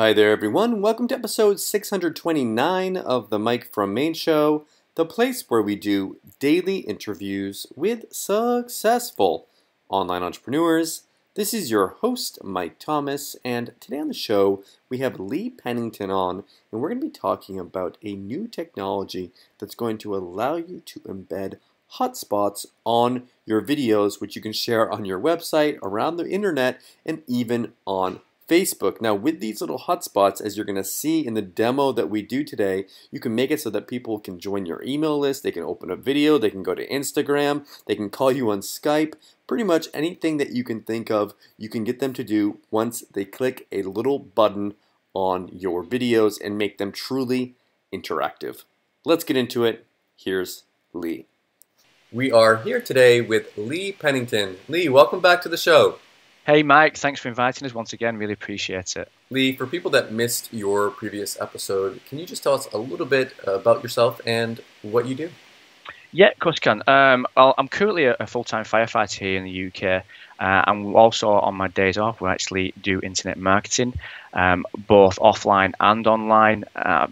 Hi there, everyone. Welcome to episode 629 of the Mike from Maine Show, the place where we do daily interviews with successful online entrepreneurs. This is your host, Mike Thomas, and today on the show we have Lee Pennington on, and we're going to be talking about a new technology that's going to allow you to embed hotspots on your videos, which you can share on your website, around the internet, and even on Facebook. Now, with these little hotspots, as you're going to see in the demo that we do today, you can make it so that people can join your email list, they can open a video, they can go to Instagram, they can call you on Skype. Pretty much anything that you can think of, you can get them to do once they click a little button on your videos and make them truly interactive. Let's get into it. Here's Lee. We are here today with Lee Pennington. Lee, welcome back to the show. Hey Mike, thanks for inviting us once again, really appreciate it. Lee, for people that missed your previous episode, can you just tell us a little bit about yourself and what you do? Yeah, of course I can. I'm currently a full-time firefighter here in the UK, and also on my days off we actually do internet marketing, both offline and online,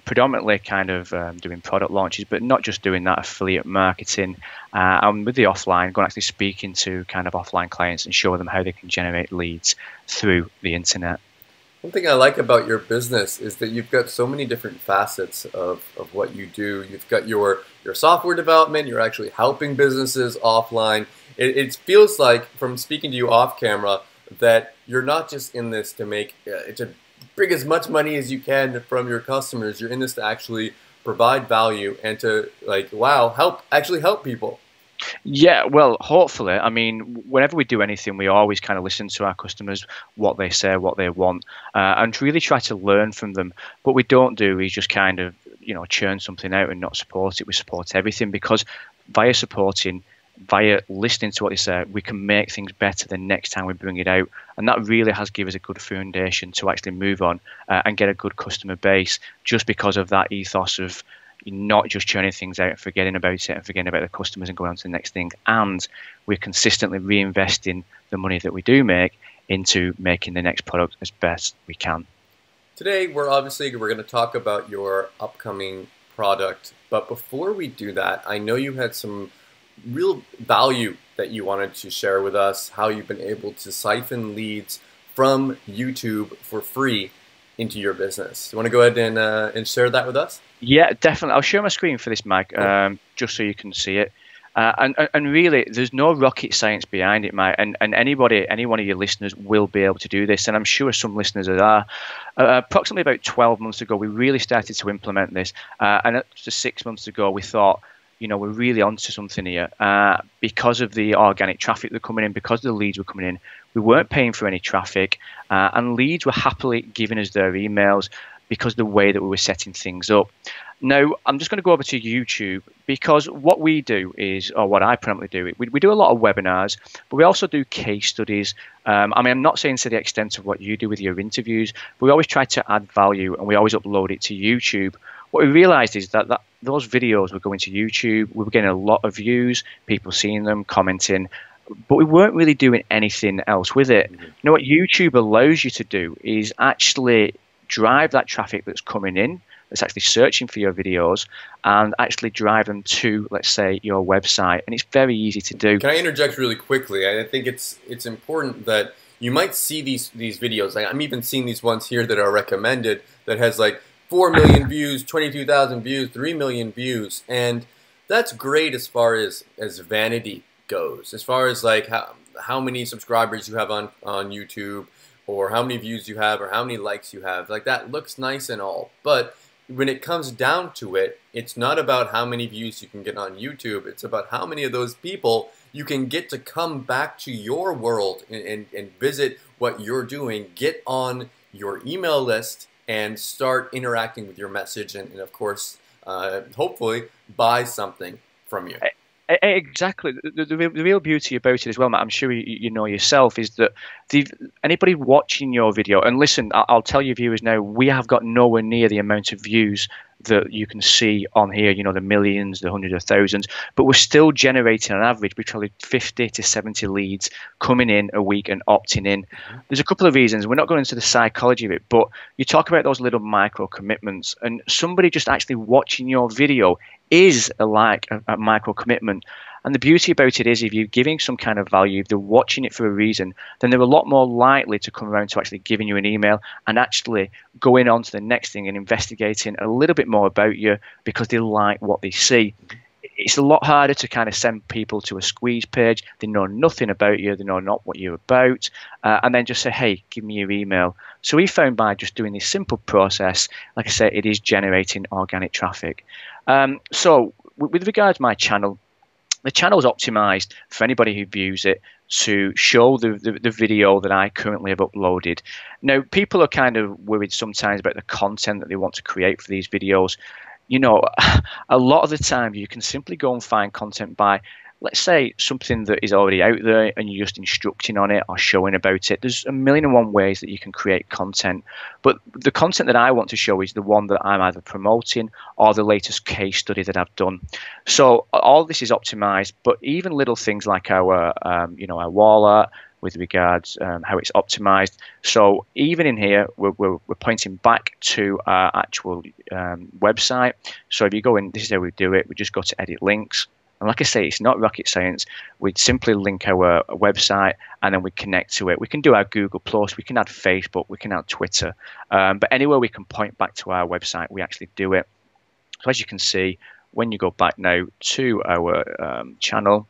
predominantly kind of doing product launches, but not just doing that, affiliate marketing. And with the offline, going actually speaking to kind of offline clients and show them how they can generate leads through the internet. One thing I like about your business is that you've got so many different facets of what you do. You've got your software development, you're actually helping businesses offline. It feels like, from speaking to you off camera, that you're not just in this to to bring as much money as you can from your customers. You're in this to actually provide value and to, like, wow, actually help people. Yeah, well, hopefully. I mean, whenever we do anything, we always kind of listen to our customers, what they say, what they want, and really try to learn from them. What we don't do is just kind of, churn something out and not support it. We support everything, because via listening to what they say, we can make things better the next time we bring it out. And that really has given us a good foundation to actually move on and get a good customer base, just because of that ethos of not just churning things out and forgetting about it and forgetting about the customers and going on to the next thing. And we're consistently reinvesting the money that we do make into making the next product as best we can. Today, we're going to talk about your upcoming product. But before we do that, I know you had some real value that you wanted to share with us, how you've been able to siphon leads from YouTube for free into your business. You want to go ahead and share that with us? Yeah, definitely. I'll share my screen for this, Mike, just so you can see it. And really, there's no rocket science behind it, Mike. And any one of your listeners will be able to do this. And I'm sure some listeners are. Approximately about 12 months ago, we really started to implement this. And up to 6 months ago, we thought, we're really onto something here. Because of the organic traffic that were coming in, because the leads were coming in, we weren't paying for any traffic. And leads were happily giving us their emails because of the way that we were setting things up. Now, I'm just going to go over to YouTube, because what we do is, or what I predominantly do, we do a lot of webinars, but we also do case studies. I'm not saying to the extent of what you do with your interviews, but we always try to add value, and we always upload it to YouTube. What we realized is that those videos were going to YouTube, we were getting a lot of views, people seeing them, commenting, but we weren't really doing anything else with it. What YouTube allows you to do is actually drive that traffic that's coming in, that's actually searching for your videos, and actually drive them to, let's say, your website. And it's very easy to do. Can I interject really quickly? I think it's important that you might see these videos. Like, I'm even seeing these ones here that are recommended that has like 4 million views, 22,000 views, 3 million views. And that's great as far as vanity goes, as far as like how many subscribers you have on YouTube, or how many views you have, or how many likes you have. Like, that looks nice and all, but when it comes down to it, it's not about how many views you can get on YouTube. It's about how many of those people you can get to come back to your world and visit what you're doing, get on your email list, and start interacting with your message, and of course, hopefully, buy something from you. Exactly. The real beauty about it as well, Matt, I'm sure you know yourself, is that anybody watching your video, and listen, I'll tell you viewers now, we have got nowhere near the amount of views that you can see on here, you know, the millions, the hundreds of thousands, but we're still generating on average between 50 to 70 leads coming in a week and opting in. There's a couple of reasons. We're not going into the psychology of it, but you talk about those little micro commitments, and somebody just actually watching your video is a micro commitment. And the beauty about it is, if you're giving some kind of value, if they're watching it for a reason, then they're a lot more likely to come around to actually giving you an email and actually going on to the next thing and investigating a little bit more about you because they like what they see. It's a lot harder to kind of send people to a squeeze page. They know nothing about you. They know not what you're about. And then just say, hey, give me your email. So we found by just doing this simple process, like I say, it is generating organic traffic. So with regards to my channel, the channel is optimized for anybody who views it to show the video that I currently have uploaded. Now, people are kind of worried sometimes about the content that they want to create for these videos. You know, a lot of the time you can simply go and find content by, let's say, something that is already out there and you're just instructing on it or showing about it. There's a million and one ways that you can create content. But the content that I want to show is the one that I'm either promoting or the latest case study that I've done. So all this is optimized, but even little things like our, our wall art, with regards how it's optimized. So even in here, we're pointing back to our actual website. So if you go in, this is how we do it. We just go to edit links. And like I say, it's not rocket science. We'd simply link our website and then we connect to it. We can do our Google Plus, we can add Facebook, we can add Twitter. But anywhere we can point back to our website, we actually do it. So as you can see, when you go back now to our channel,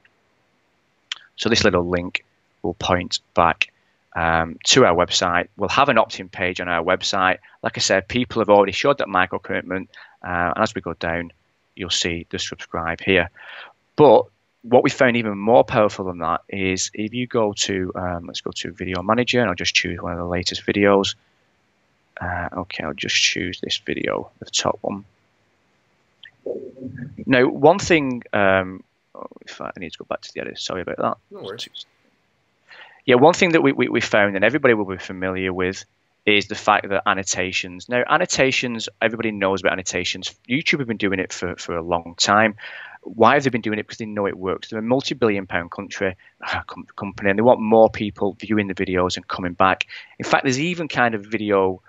so this little link will point back to our website. We'll have an opt-in page on our website. Like I said, people have already showed that micro commitment. And as we go down, you'll see the subscribe here. But what we found even more powerful than that is if you go to, let's go to Video Manager, and I'll just choose one of the latest videos. Okay, I'll just choose this video, the top one. Now, one thing, if I need to go back to the editor, sorry about that. No worries. Yeah, one thing that we found, and everybody will be familiar with, is the fact that annotations. Now, annotations, everybody knows about annotations. YouTube have been doing it for a long time. Why have they been doing it? Because they know it works. They're a multi-billion-pound company, and they want more people viewing the videos and coming back. In fact, there's even kind of video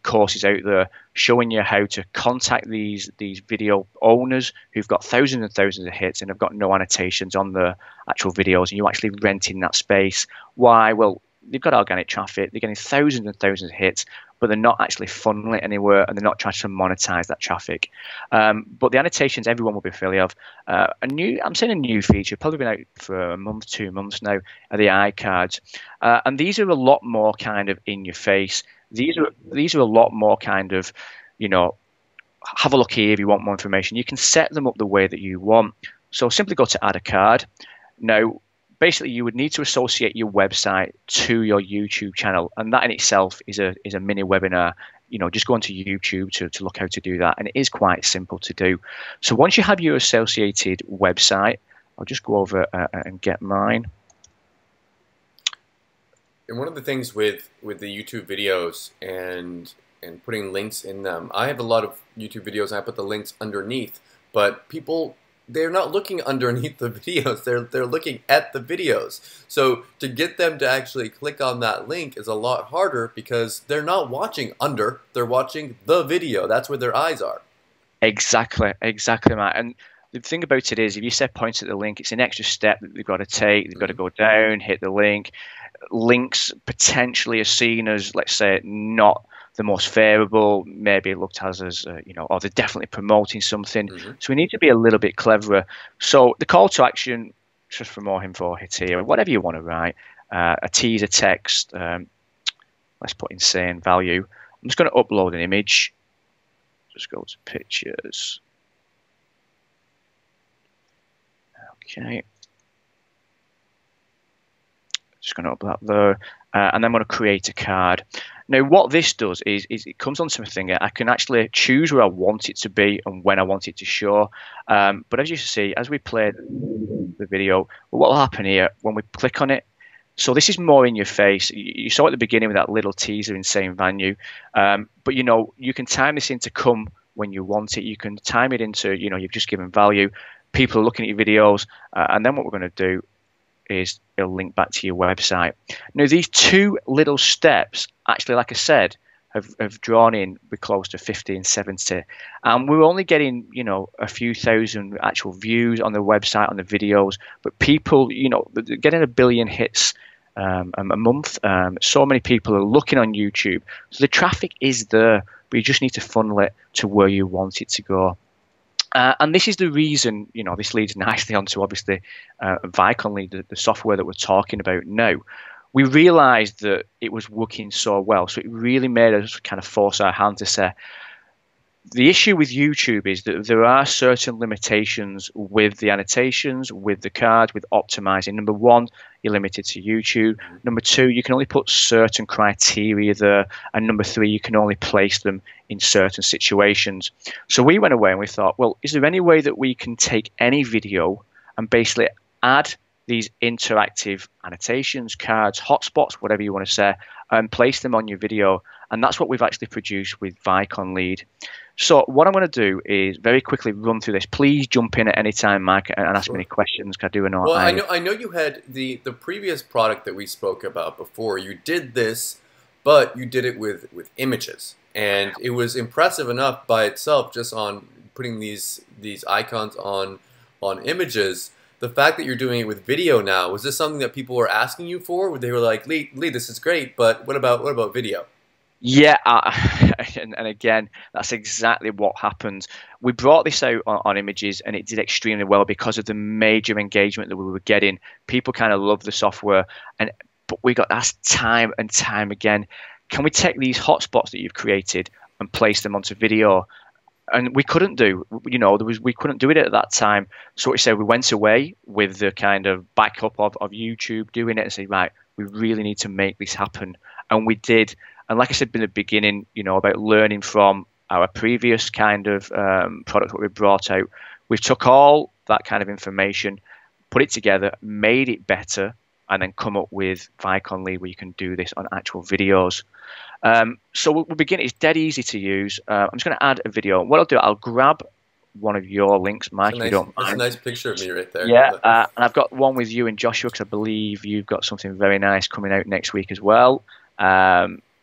courses out there showing you how to contact these video owners who've got thousands and thousands of hits and have got no annotations on the actual videos, and you actually renting that space. Why? Well, they've got organic traffic, they're getting thousands and thousands of hits, but they're not actually funneling it anywhere, and they're not trying to monetize that traffic. But the annotations, everyone will be familiar of. I'm saying a new feature, probably been out for a month, 2 months now, are the iCards. And these are a lot more kind of in your face. These are a lot more kind of, have a look here if you want more information. You can set them up the way that you want. So simply go to add a card. Now, basically, you would need to associate your website to your YouTube channel, and that in itself is a mini webinar. Just go onto YouTube to look how to do that, and it is quite simple to do. So once you have your associated website, I'll just go over and get mine. And one of the things with the YouTube videos and putting links in them, I have a lot of YouTube videos and I put the links underneath, but people, they're not looking underneath the videos, they're looking at the videos. So to get them to actually click on that link is a lot harder because they're not watching under, they're watching the video. That's where their eyes are. Exactly, Matt. And the thing about it is, if you set points at the link, it's an extra step that they've got to take. They've got to go down, hit the link. Links potentially are seen as, let's say, not the most favorable, maybe looked at as or they're definitely promoting something. So we need to be a little bit cleverer. So the call to action, just for more info, hit here, whatever you want to write, a teaser text, let's put insane value. I'm just going to upload an image. Just go to pictures. Okay. Just going to upload that there, and then I'm going to create a card. Now, what this does is it comes on something. I can actually choose where I want it to be and when I want it to show. But as you see, as we play the video, what will happen here when we click on it? So this is more in your face. You saw at the beginning with that little teaser, insane value. But you can time this in to come when you want it. You can time it into, you've just given value. People are looking at your videos, and then what we're going to do is it'll link back to your website. Now, these two little steps, actually, like I said, have drawn in, we're close to 50 and 70. And we're only getting, a few thousand actual views on the website, on the videos, but people, getting 1 billion hits a month. So many people are looking on YouTube. So the traffic is there, but you just need to funnel it to where you want it to go. And this is the reason, this leads nicely onto, obviously, ViconLead, the software that we're talking about now. We realized that it was working so well. So it really made us kind of force our hand to say, the issue with YouTube is that there are certain limitations with the annotations, with the cards, with optimizing. Number one, you're limited to YouTube. Number two, you can only put certain criteria there. And number three, you can only place them in certain situations. So we went away and we thought, well, is there any way that we can take any video and basically add these interactive annotations, cards, hotspots, whatever you want to say, and place them on your video? And that's what we've actually produced with ViconLead. So what I'm going to do is very quickly run through this. Please jump in at any time, Mike, and ask me any questions. Cause I do know. Well, I know you had the previous product that we spoke about before. You did this, but you did it with images, and it was impressive enough by itself, just on putting these icons on images. The fact that you're doing it with video now, was this something that people were asking you for? Where they were like, Lee, this is great, but what about video? Yeah, and again, that's exactly what happened. We brought this out on images, and it did extremely well because of the major engagement that we were getting. People kind of loved the software, but we got asked time and time again, can we take these hotspots that you've created and place them onto video? And we couldn't do, we couldn't do it at that time. So we said we went away with the kind of backup of YouTube doing it and said, right, we really need to make this happen. And we did. And like I said in the beginning, about learning from our previous kind of product that we brought out, we've took all that kind of information, put it together, made it better, and then come up with ViconLead where you can do this on actual videos. So we'll begin. It's dead easy to use. I'm just going to add a video. What I'll do, I'll grab one of your links, Mike, if you don't mind. That's a nice picture of me right there. Yeah, and I've got one with you and Joshua, because I believe you've got something very nice coming out next week as well.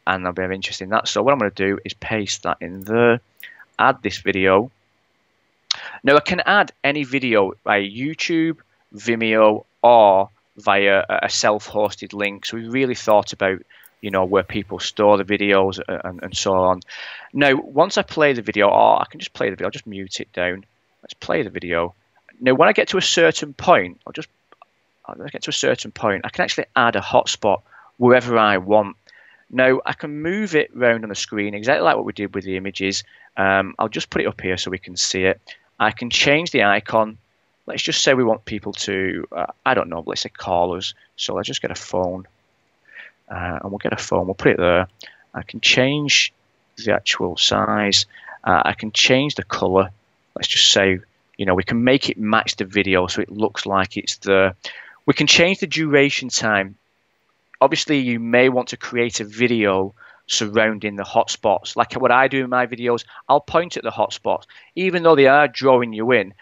And I'll be very interested in that. So what I'm going to do is paste that in there, add this video. Now I can add any video via YouTube, Vimeo, or via a self-hosted link. So we really thought about, where people store the videos and so on. Now, once I play the video, or I can just play the video, I'll just mute it down. Let's play the video. Now, when I get to a certain point, I can actually add a hotspot wherever I want. Now, I can move it around on the screen, exactly like what we did with the images. I'll just put it up here so we can see it. I can change the icon. Let's just say we want people to, I don't know, let's say call us. So let's just get a phone. And we'll get a phone. We'll put it there. I can change the actual size. I can change the color. Let's just say, we can make it match the video so it looks like it's there. We can change the duration time. Obviously, you may want to create a video surrounding the hotspots. Like what I do in my videos, I'll point at the hotspots. Even though they are drawing you in,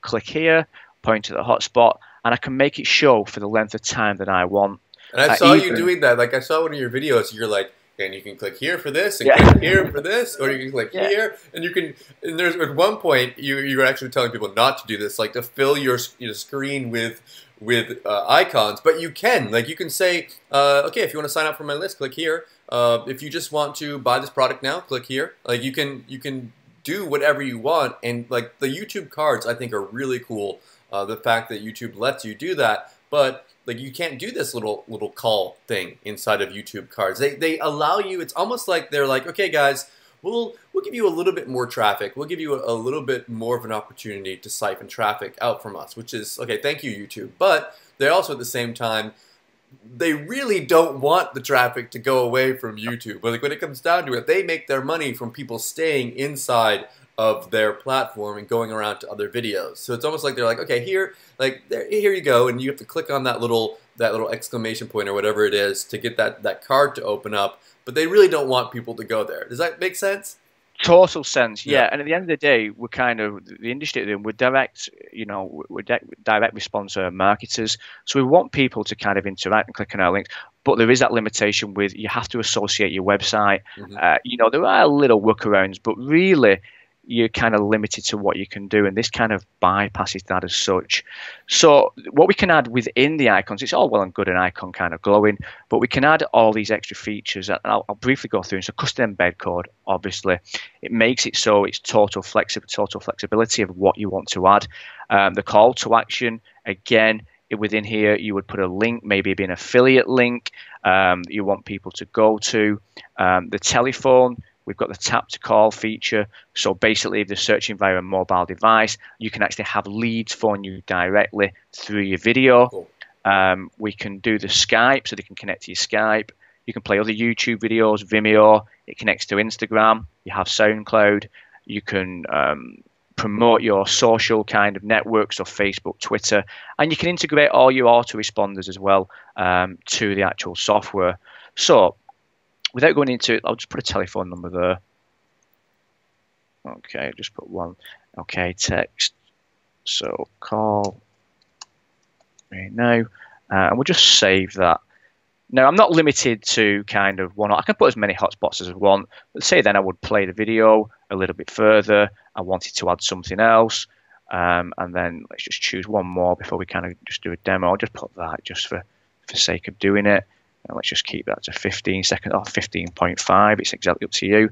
click here, point to the hotspot, and I can make it show for the length of time that I want. And I saw you doing that. Like I saw one of your videos, you're like, and you can click here for this, and click here for this, or you can click here, and you can. And there's at one point you were actually telling people not to do this, like to fill your screen with icons, but you can. Like you can say, okay, if you want to sign up for my list, click here. If you just want to buy this product now, click here. Like you can do whatever you want, and like the YouTube cards, I think are really cool. The fact that YouTube lets you do that, but like you can't do this little call thing inside of YouTube cards. They allow you. It's almost like they're like, okay, guys, we'll give you a little bit more traffic. We'll give you a little bit more of an opportunity to siphon traffic out from us, which is okay. Thank you, YouTube. But they also at the same time, they really don't want the traffic to go away from YouTube. But like when it comes down to it, they make their money from people staying inside of their platform and going around to other videos. So it's almost like they're like, okay, here you go, and you have to click on that little exclamation point or whatever it is to get that card to open up. But they really don't want people to go there. Does that make sense? Total sense, yeah. And at the end of the day, we're kind of the industry. We're direct, direct response marketers. So we want people to kind of interact and click on our links. But there is that limitation with you have to associate your website. There are little workarounds, but really you're kind of limited to what you can do, and this kind of bypasses that as such. So what we can add within the icons, it's all well and good an icon kind of glowing, but we can add all these extra features, and I'll briefly go through. So custom embed code, obviously, it makes it so it's total flexibility of what you want to add. The call to action, again, within here you would put a link, maybe be an affiliate link you want people to go to. The telephone, we've got the tap to call feature. So basically, if they're searching via a mobile device, you can actually have leads phone you directly through your video. Cool. We can do the Skype, so they can connect to your Skype. You can play other YouTube videos, Vimeo. It connects to Instagram. You have SoundCloud. You can promote your social kind of networks, so Facebook, Twitter, and you can integrate all your autoresponders as well to the actual software. So without going into it, I'll just put a telephone number there. Okay, just put one. Okay, text. So call right now, and we'll just save that. Now, I'm not limited to kind of one. I can put as many hotspots as I want. But say then I would play the video a little bit further. I wanted to add something else, and then let's just choose one more before we kind of just do a demo. I'll just put that just for sake of doing it. And let's just keep that to 15 seconds or 15.5. It's exactly up to you.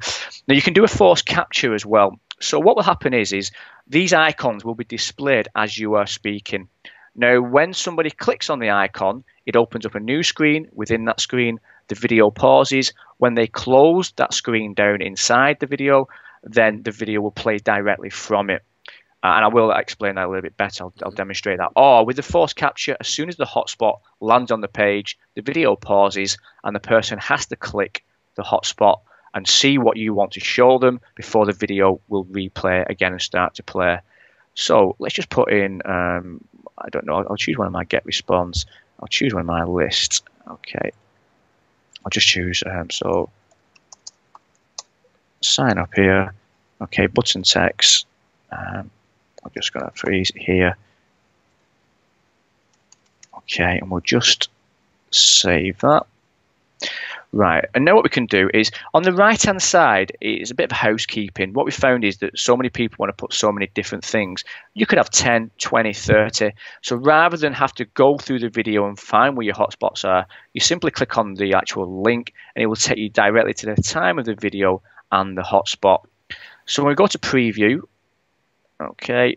Now you can do a forced capture as well. So what will happen is these icons will be displayed as you are speaking. Now, when somebody clicks on the icon, it opens up a new screen. Within that screen, the video pauses. When they close that screen down inside the video, then the video will play directly from it. And I will explain that a little bit better. I'll demonstrate that. Or with the forced capture, as soon as the hotspot lands on the page, the video pauses and the person has to click the hotspot and see what you want to show them before the video will replay again and start to play. So let's just put in, I don't know, I'll choose one of my get response. I'll choose one of my lists. Okay. I'll just choose, so sign up here. Okay, button text. I'm just going to freeze it here. Okay, and we'll just save that. Right, and now what we can do is, on the right-hand side, it's a bit of housekeeping. What we found is that so many people want to put so many different things. You could have 10, 20, 30. So rather than have to go through the video and find where your hotspots are, you simply click on the actual link, and it will take you directly to the time of the video and the hotspot. So when we go to preview, okay,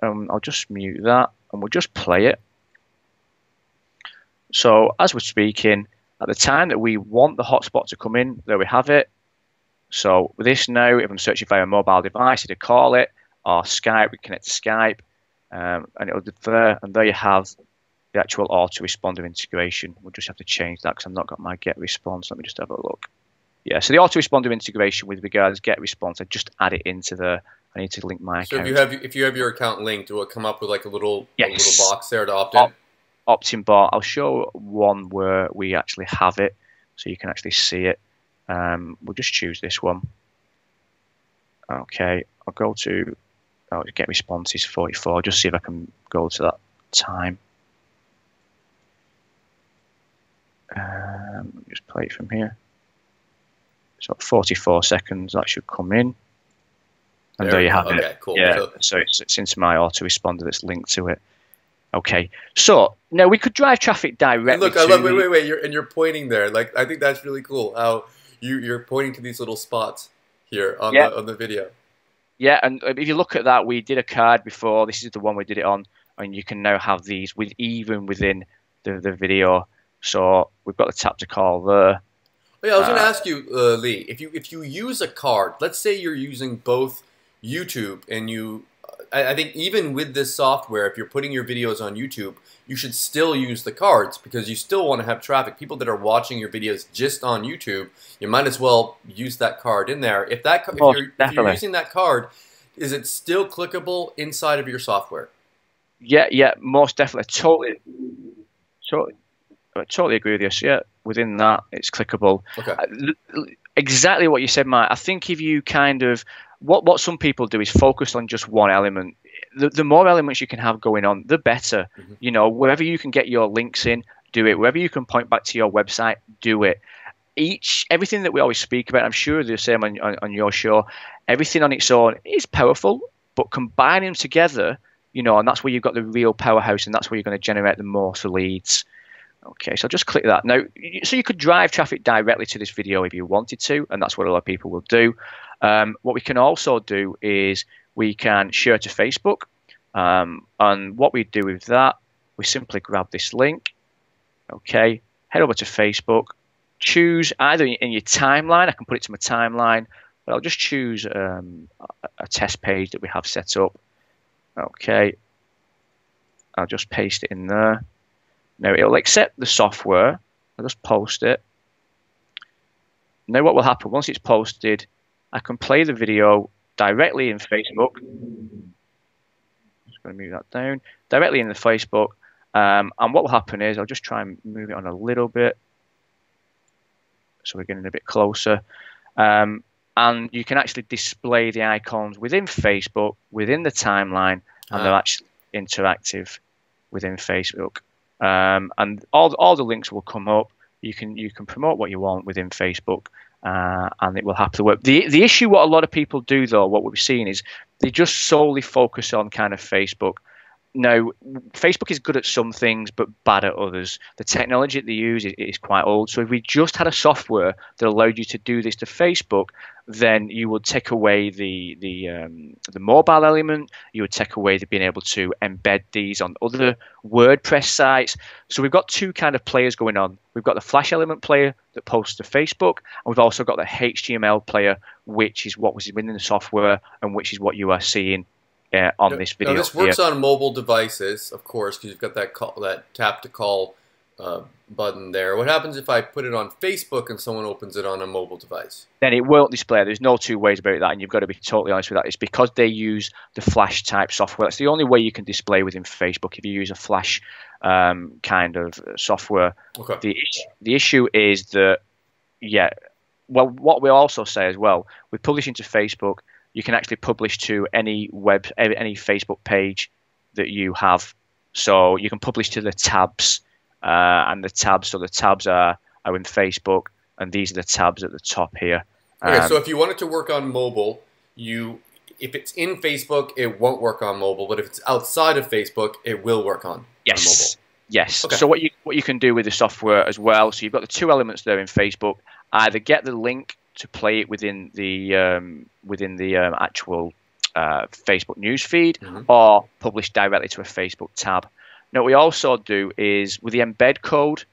I'll just mute that, and we'll just play it. So as we're speaking, at the time that we want the hotspot to come in, there we have it. So with this now, if I'm searching via a mobile device, to call it, or Skype, we connect to Skype, and it'll be there, and there you have the actual autoresponder integration. We'll just have to change that because I've not got my get response. Let me just have a look. Yeah, so the autoresponder integration with regards to get response, I just add it into the. I need to link my account. So if you have your account linked, will it come up with like a little box there to opt in? Opt-in bar. I'll show one where we actually have it, so you can actually see it. We'll just choose this one. Okay, I'll go to get responses 44. Just see if I can go to that time. Just play it from here. So 44 seconds, that should come in. And there you have it. Okay, cool. Yeah, so it's into my autoresponder that's linked to it. Okay, so now we could drive traffic directly. Look, wait. You're pointing there. Like, I think that's really cool. How you're pointing to these little spots here on the video. Yeah, and if you look at that, we did a card before. This is the one we did it on, and you can now have these even within the video. So we've got the tap to call there. Oh, yeah, I was going to ask you, Lee, if you use a card, let's say you're using both YouTube and I think even with this software, if you're putting your videos on YouTube, you should still use the cards because you still want to have traffic. People that are watching your videos just on YouTube, you might as well use that card in there. If you're using that card, is it still clickable inside of your software? Yeah, most definitely. Totally agree with you. So yeah, within that, it's clickable. Okay. Exactly what you said, Mike. I think if you kind of what some people do is focus on just one element. The more elements you can have going on, the better. Mhm. You know, wherever you can get your links in, do it. Wherever you can point back to your website, do it. Everything that we always speak about, I'm sure the same on your show. Everything on its own is powerful, but combining them together, you know, and that's where you've got the real powerhouse, and that's where you're going to generate the most leads. Okay, so just click that. Now, so you could drive traffic directly to this video if you wanted to, and that's what a lot of people will do. What we can also do is we can share to Facebook. And what we do with that, we simply grab this link. Okay, head over to Facebook. Choose either in your timeline. I can put it to my timeline, but I'll just choose a test page that we have set up. Okay, I'll just paste it in there. Now it'll accept the software. I'll just post it. Now what will happen once it's posted, I can play the video directly in Facebook. Just going to move that down. Directly in the Facebook. And what will happen is I'll just try and move it on a little bit. So we're getting a bit closer. And you can actually display the icons within Facebook, within the timeline, and they're actually interactive within Facebook. And all the links will come up. You can promote what you want within Facebook, and it will happily work. The issue, what a lot of people do though, what we've seen is they just solely focus on kind of Facebook. Now, Facebook is good at some things, but bad at others. The technology that they use is quite old. So if we just had a software that allowed you to do this to Facebook, then you would take away the mobile element. You would take away the being able to embed these on other WordPress sites. So we've got two kind of players going on. We've got the Flash element player that posts to Facebook, and we've also got the HTML player, which is what was within the software and which is what you are seeing on this video. Now this works on mobile devices, of course, because you've got that tap to call button there. What happens if I put it on Facebook and someone opens it on a mobile device? Then it won't display. There's no two ways about that, and you've got to be totally honest with that. It's because they use the Flash type software. That's the only way you can display within Facebook if you use a Flash kind of software. Okay. The issue is that, yeah, well, what we also say as well, we publish into Facebook. You can actually publish to any Facebook page that you have. So you can publish to the tabs, and the tabs are in Facebook, and these are the tabs at the top here. Okay, so if you want it to work on mobile, if it's in Facebook, it won't work on mobile, but if it's outside of Facebook, it will work on mobile. Yes. Okay. So what you can do with the software as well, so you've got the two elements there in Facebook. Either get the link to play it within the actual Facebook newsfeed, or publish directly to a Facebook tab. Now, what we also do is with the embed code,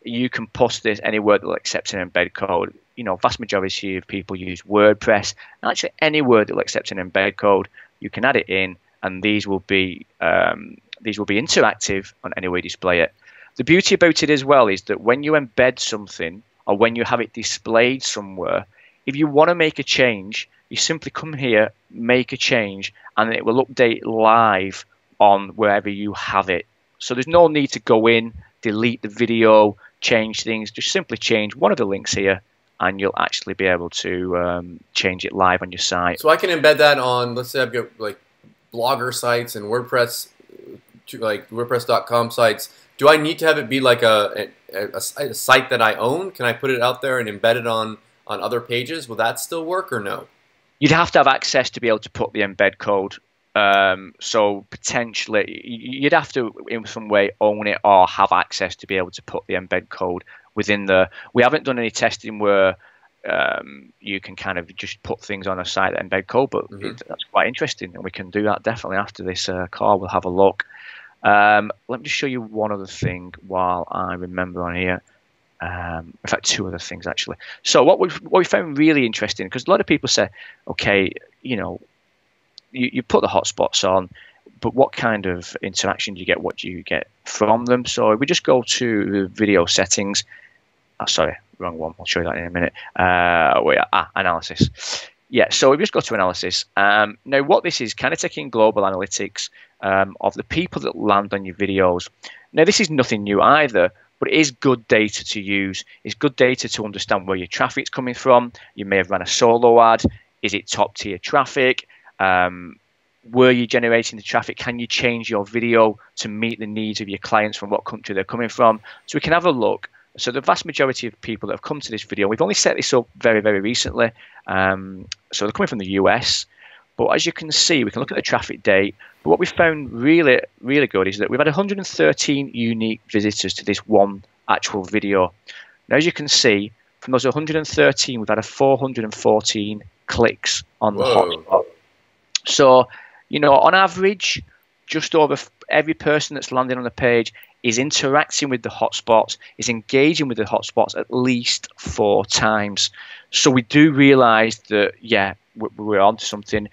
you can post this anywhere that will accept an embed code. You know, vast majority of people use WordPress. And actually, any word that will accept an embed code, you can add it in, and these will be interactive on any way you display it. The beauty about it as well is that when you embed something, or when you have it displayed somewhere, if you want to make a change, you simply come here, make a change, and it will update live on wherever you have it. So there's no need to go in, delete the video, change things. Just simply change one of the links here, and you'll actually be able to change it live on your site. So I can embed that on, let's say I've got like blogger sites and WordPress, like WordPress.com sites. Do I need to have it be like a site that I own? Can I put it out there and embed it on other pages? Will that still work or no? You'd have to have access to be able to put the embed code. So potentially you'd have to in some way own it or have access to be able to put the embed code within the. We haven't done any testing where you can kind of just put things on a site that embed code, but that's quite interesting, and we can do that definitely after this call. We'll have a look. Let me just show you one other thing while I remember on here. In fact, two other things actually. So what we found really interesting, because a lot of people say, okay, you know, you put the hotspots on, but what kind of interaction do you get? What do you get from them? So if we just go to video settings. Oh, sorry, wrong one. I'll show you that in a minute. Analysis. Yeah, so we just go to analysis. Now, what this is kind of taking global analytics of the people that land on your videos. Now, this is nothing new either, but it is good data to use. It's good data to understand where your traffic's coming from. You may have run a solo ad. Is it top tier traffic? Were you generating the traffic? Can you change your video to meet the needs of your clients from what country they're coming from? So we can have a look. So the vast majority of people that have come to this video, we've only set this up very, very recently. So they're coming from the US. But as you can see, we can look at the traffic date. But what we found really, really good is that we've had 113 unique visitors to this one actual video. Now, as you can see, from those 113, we've had 414 clicks on the hotspot. So, you know, on average, just over every person that's landing on the page is interacting with the hotspots, is engaging with the hotspots at least 4 times. So we do realize that, yeah, we're onto something.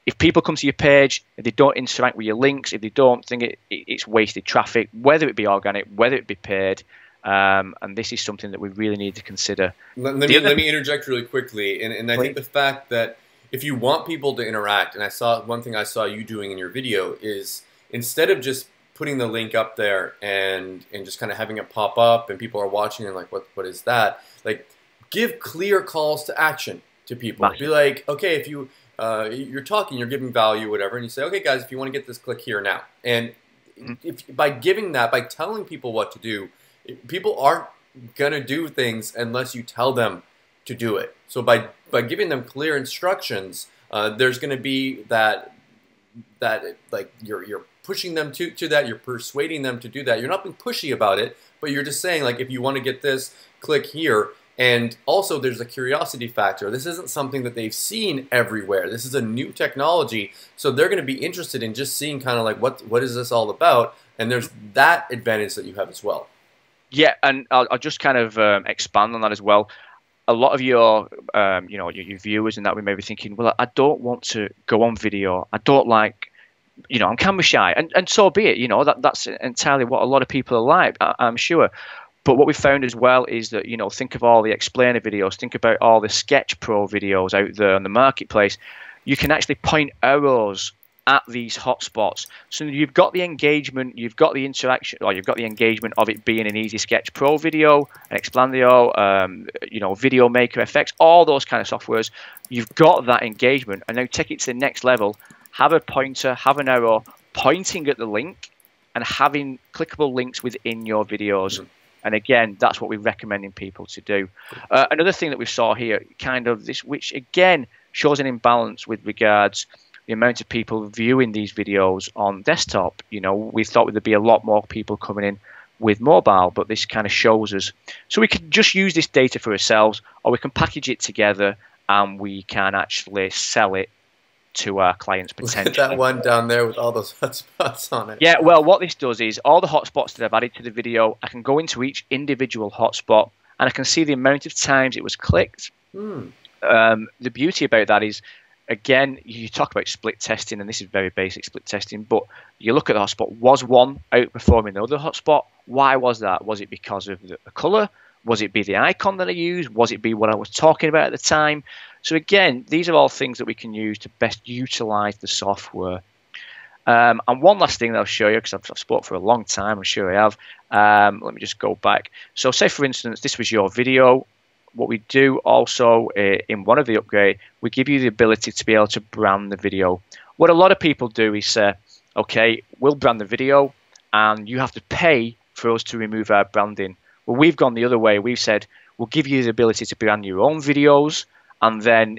If people come to your page, if they don't interact with your links, if they don't think it's wasted traffic, whether it be organic, whether it be paid, and this is something that we really need to consider. Let me interject really quickly, and I think the fact that if you want people to interact, and one thing I saw you doing in your video is instead of just putting the link up there and just kind of having it pop up and people are watching and like, what is that? Like, give clear calls to action to people. Be like, okay, if you're talking, you're giving value, whatever, and you say, okay, guys, if you want to get this, click here now. And by giving that, by telling people what to do, people aren't gonna do things unless you tell them to do it. So by giving them clear instructions, there's going to be that like you're pushing them to that, you're persuading them to do that. You're not being pushy about it, but you're just saying, like, if you want to get this, click here. And also there's a curiosity factor. This isn't something that they've seen everywhere. This is a new technology, so they're going to be interested in just seeing kind of like what is this all about, and there's that advantage that you have as well. Yeah, and I'll just kind of expand on that as well. A lot of your, you know, your viewers and that we may be thinking, well, I don't want to go on video. I don't like, you know, I'm camera shy, and so be it. You know, that's entirely what a lot of people are like, I'm sure. But what we found as well is that, you know, think of all the explainer videos, think about all the Sketch Pro videos out there on the marketplace. You can actually point arrows at these hotspots. So you've got the engagement, you've got the interaction, or you've got the engagement of it being an easy Sketch Pro video, an Expandio, you know, Video Maker FX, all those kind of softwares. You've got that engagement, and now take it to the next level. Have a pointer, have an arrow pointing at the link, and having clickable links within your videos. And again, that's what we're recommending people to do. Another thing that we saw here, kind of this, which again shows an imbalance with regards the amount of people viewing these videos on desktop. You know, we thought there'd be a lot more people coming in with mobile, but this kind of shows us. So we can just use this data for ourselves, or we can package it together and we can actually sell it to our clients potentially. Look at that one down there with all those hotspots on it. Yeah, well, what this does is all the hotspots that I've added to the video, I can go into each individual hotspot and I can see the amount of times it was clicked. The beauty about that is, again, you talk about split testing, and this is very basic split testing, but you look at the hotspot, was one outperforming the other hotspot? Why was that? Was it because of the color? Was it be the icon that I used? Was it be what I was talking about at the time? So again, these are all things that we can use to best utilize the software. And one last thing that I'll show you, because I've spoke for a long time, I'm sure I have. Let me just go back. So say, for instance, this was your video. What we do also in one of the upgrade, we give you the ability to be able to brand the video. What a lot of people do is say, okay, we'll brand the video and you have to pay for us to remove our branding. Well, we've gone the other way. We've said, we'll give you the ability to brand your own videos and then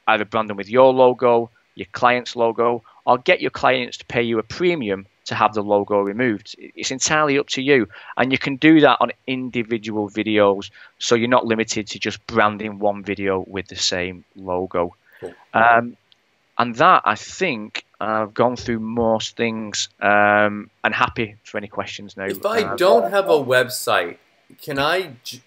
either brand them with your logo, your client's logo, or get your clients to pay you a premium to have the logo removed. It's entirely up to you, and you can do that on individual videos, so you're not limited to just branding one video with the same logo. Cool. And that, I think, I've gone through most things, and happy for any questions now. If I don't have a website, can I just,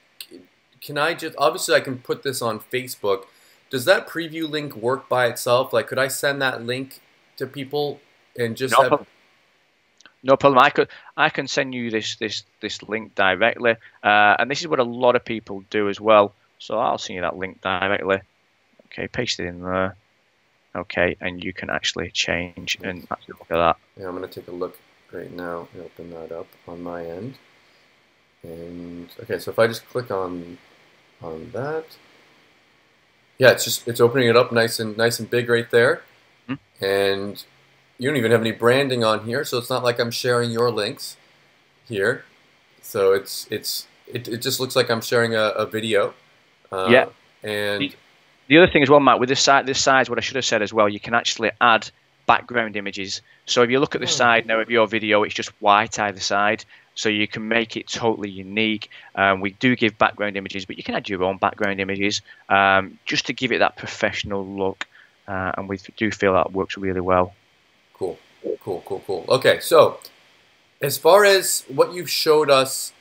obviously I can put this on Facebook. Does that preview link work by itself? Like, could I send that link to people and just No problem. I can send you this link directly, and this is what a lot of people do as well. So I'll send you that link directly. Okay, paste it in there. Okay, and you can actually change and actually look at that. Yeah, I'm going to take a look right now and open that up on my end. And okay, so if I just click on that, yeah, it's opening it up nice and big right there. And you don't even have any branding on here, so it's not like I'm sharing your links here. So it just looks like I'm sharing a video. Yeah. And the other thing as well, Matt, with this size, what I should have said as well, you can actually add background images. So if you look at the side now of your video, it's just white either side. So you can make it totally unique. We do give background images, but you can add your own background images just to give it that professional look. And we do feel that works really well. Cool. Okay, so as far as what you've showed us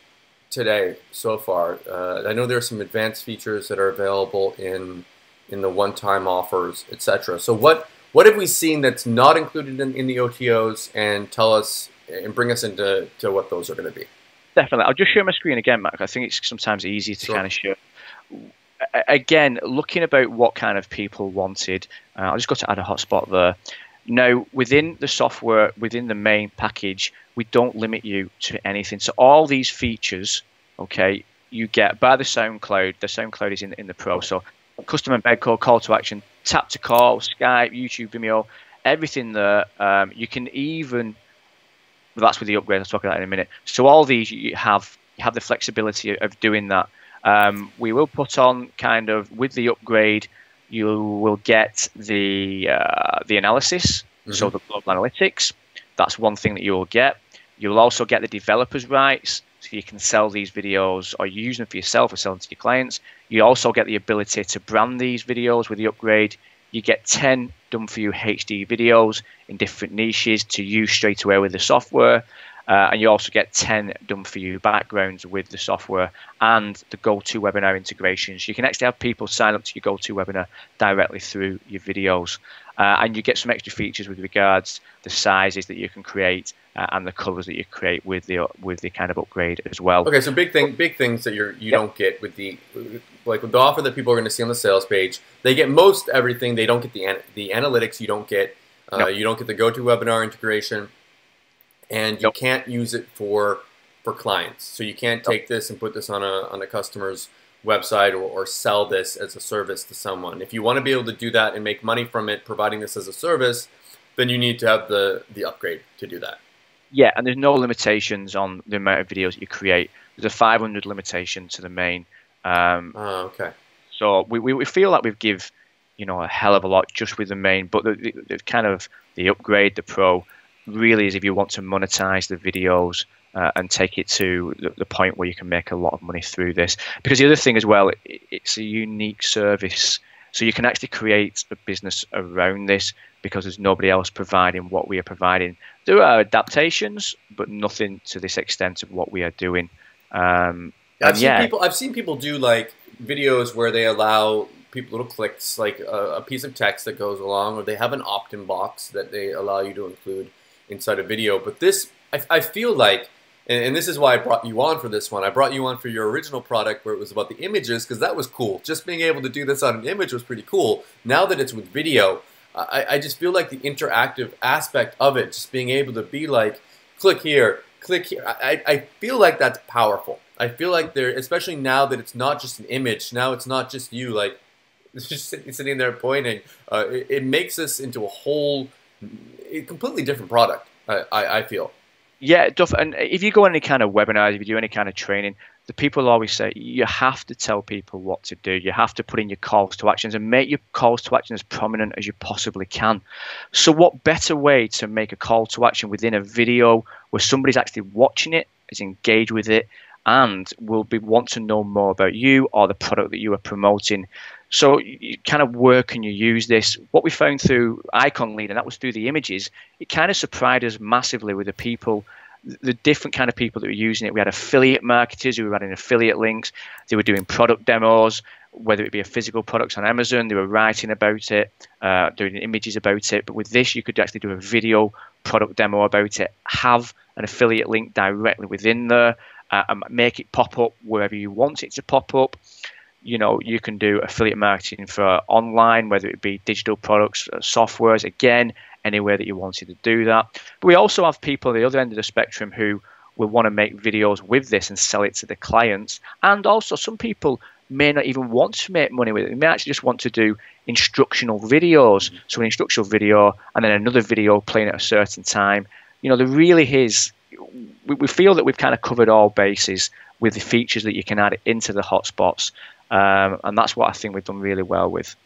today so far, I know there are some advanced features that are available in the one-time offers, etc. So what have we seen that's not included in the OTOs, and tell us and bring us into what those are going to be? Definitely. I'll just share my screen again, Matt. I think it's sometimes easier to kind of share. Again, looking about what kind of people wanted, I'll just go to add a hotspot there. Now, within the software, within the main package, we don't limit you to anything. So all these features, okay, you get by the SoundCloud. The SoundCloud is in the Pro. So custom embed call to action, tap to call, Skype, YouTube, Vimeo, everything there. You can even, well, that's with the upgrade. I'll talk about that in a minute. So all these, you have the flexibility of doing that. We will put on kind of with the upgrade, you will get the analysis, so the global analytics. That's one thing that you will get. You'll also get the developers' rights, so you can sell these videos or you use them for yourself or sell them to your clients. You also get the ability to brand these videos with the upgrade. You get 10 done-for-you HD videos in different niches to use straight away with the software. And you also get 10 done-for-you backgrounds with the software and the GoToWebinar integrations. You can actually have people sign up to your GoToWebinar directly through your videos. And you get some extra features with regards the sizes that you can create and the colors that you create with the kind of upgrade as well. Okay, so big things that you don't get with the offer that people are going to see on the sales page. They get most everything. They don't get the analytics. You don't get you don't get the GoToWebinar integration. And you can't use it for clients. So you can't take this and put this on a customer's website or sell this as a service to someone. If you want to be able to do that and make money from it, providing this as a service, then you need to have the upgrade to do that. Yeah, and there's no limitations on the amount of videos that you create. There's a 500 limitation to the main. Okay. So we feel like we've give a hell of a lot just with the main, but the kind of the upgrade, the Pro, really is if you want to monetize the videos and take it to the point where you can make a lot of money through this. Because the other thing as well, it's a unique service. So you can actually create a business around this because there's nobody else providing what we are providing. There are adaptations, but nothing to this extent of what we are doing. I've seen people do like videos where they allow people little clicks, like a piece of text that goes along, or they have an opt-in box that they allow you to include inside a video. But this, I feel like, and this is why I brought you on for this one. I brought you on for your original product where it was about the images, because that was cool. Just being able to do this on an image was pretty cool. Now that it's with video, I just feel like the interactive aspect of it, just being able to be like, click here, I feel like that's powerful. I feel like especially now that it's not just an image, now it's not just you, like, it's just sitting there pointing. It makes us into a whole, completely different product, I feel. Yeah, Duff, and if you go on any kind of webinars, if you do any kind of training, the people always say you have to tell people what to do. You have to put in your calls to actions and make your calls to action as prominent as you possibly can. So what better way to make a call to action within a video where somebody's actually watching it, is engaged with it, and will want to know more about you or the product that you are promoting. So you kind of where can you use this? What we found through ViconLead, and that was through the images, it kind of surprised us massively with the people, the different kind of people that were using it. We had affiliate marketers who were adding affiliate links. They were doing product demos, whether it be a physical products on Amazon. They were writing about it, doing images about it. But with this, you could actually do a video product demo about it, have an affiliate link directly within there, and make it pop up wherever you want it to pop up. You can do affiliate marketing for online, whether it be digital products, softwares, again, anywhere that you wanted to do that. But we also have people at the other end of the spectrum who will want to make videos with this and sell it to the clients. And also, some people may not even want to make money with it. They may actually just want to do instructional videos. So an instructional video and then another video playing at a certain time. You know, there really is, we feel that we've kind of covered all bases with the features that you can add into the hotspots. And that's what I think we've done really well with.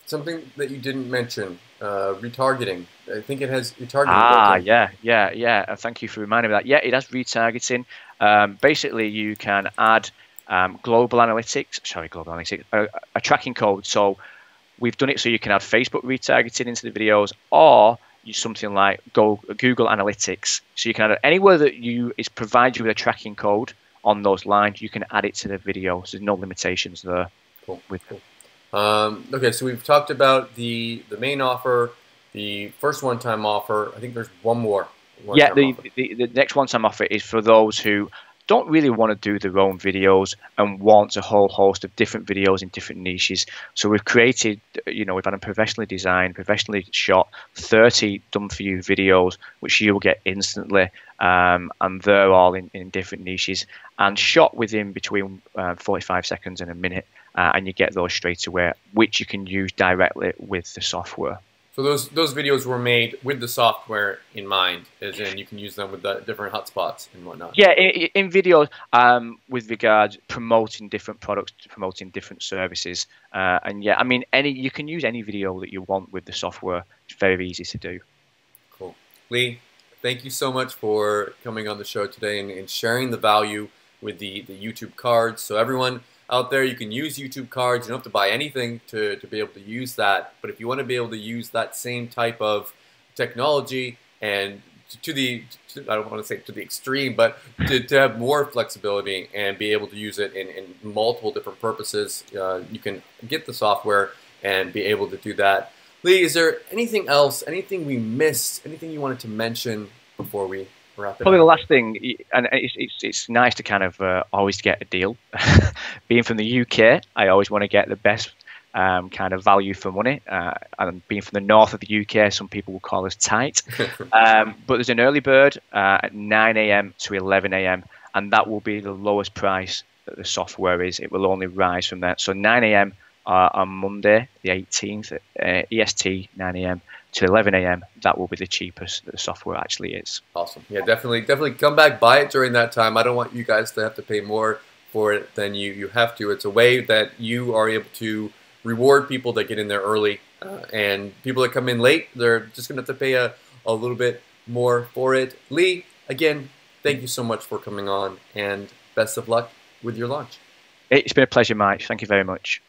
Something that you didn't mention, retargeting. I think it has retargeting. Yeah. Thank you for reminding me of that. Yeah, it has retargeting. Basically, you can add global analytics, a tracking code. So we've done it so you can add Facebook retargeting into the videos, or use something like Google Analytics. So you can add it anywhere that is provide you with a tracking code on those lines. You can add it to the video. So there's no limitations there. Cool. Okay, so we've talked about the main offer, the first one-time offer. I think there's one more. The next one-time offer is for those who don't really want to do their own videos and want a whole host of different videos in different niches. So we've created, we've had a professionally designed, professionally shot 30 done-for-you videos, which you'll get instantly, and they're all in different niches and shot within between 45 seconds and a minute, and you get those straight away, which you can use directly with the software. So those videos were made with the software in mind, as in you can use them with the different hotspots and whatnot. Yeah, in videos, with regards promoting different products, promoting different services, and yeah, I mean, you can use any video that you want with the software. It's very easy to do. Cool, Lee. Thank you so much for coming on the show today and sharing the value with the YouTube cards. So everyone out there, you can use YouTube cards. You don't have to buy anything to be able to use that. But if you want to be able to use that same type of technology and I don't want to say to the extreme, but to have more flexibility and be able to use it in multiple different purposes, you can get the software and be able to do that. Lee, is there anything else, anything we missed, anything you wanted to mention before we wrap it up? Probably the last thing, and it's nice to kind of always get a deal. Being from the UK, I always want to get the best kind of value for money. And being from the north of the UK, some people will call us tight. But there's an early bird at 9 a.m. to 11 a.m. and that will be the lowest price that the software is. It will only rise from there. So 9 a.m. On Monday, the 18th, EST, 9 a.m. to 11 a.m. That will be the cheapest that the software actually is. Awesome. Yeah, definitely come back, buy it during that time. I don't want you guys to have to pay more for it than you have to. It's a way that you are able to reward people that get in there early, and people that come in late, they're just going to have to pay a little bit more for it. Lee, again, thank you so much for coming on, and best of luck with your launch. It's been a pleasure, Mike. Thank you very much.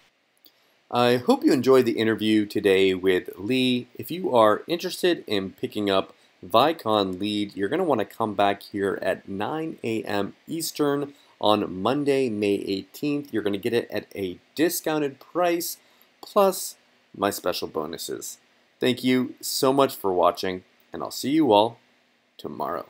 I hope you enjoyed the interview today with Lee. If you are interested in picking up ViconLead, you're going to want to come back here at 9 a.m. Eastern on Monday, May 18th. You're going to get it at a discounted price, plus my special bonuses. Thank you so much for watching, and I'll see you all tomorrow.